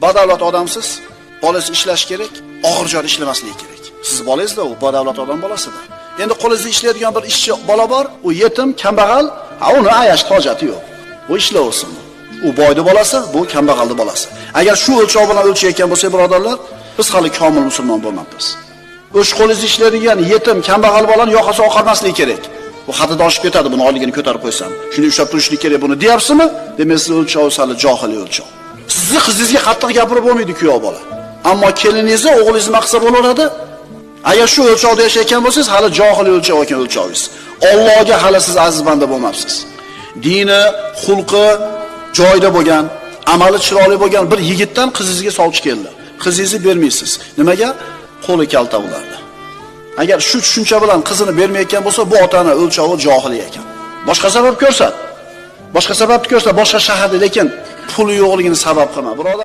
Badavlat odamsiz, bolasi ishlash kerak, og'ir joyda ishlamasligi kerak. Siz bolangizda u badavlat odam bolasida. Endi qo'lingizda ishlaydigan bir ishchi bola bor, u yetim, kambag'al, uni ayash hojati yo'q. Bu ishlaversin. U boyni bolasi, bu kambag'alning bolasi. Agar shu o'lchov bilan o'lchayotgan bo'lsak, birodarlar, biz hali komil musulmon bo'lmaymiz. O'sh qo'lingizda ishlaydigan yetim, kambag'al bolani yoqasi oqarmasligi kerak. Bu hadida oshib ketadi, buni oyligini ko'tarib qo'ysam. Shuni ushlab turishlik kerak buni deyapsizmi? Demak, siz o'lchov hali johiliy o'lchov. Sizni qizingizga qattiq gapirib bo'lmaydi kuyov bola. Ammo keliningizni, o'g'lingizni maqsad bo'laveradi. Agar shu o'lchovda yashayotgan bo'lsangiz, hali johiliy o'lchov ekan o'lchovingiz. Allohga hali siz aziz banda bo'lmabsiz. Dini, xulqi joyida bo'lgan, amali chiroyli bo'lgan bir yigitdan qizingizga sovchi keldi. Qizingizni bermaysiz. Nimaga? Qo'li kalta ulardi. Agar shu tushuncha bilan qizini bermayotgan bo'lsa, bu otani o'lchovi johiliy ekan. Boshqa sabab ko'rsat. Boshqa sababni ko'rsat, boshqa shaharda, lekin puli yo'qligini sabab qilma, birodar.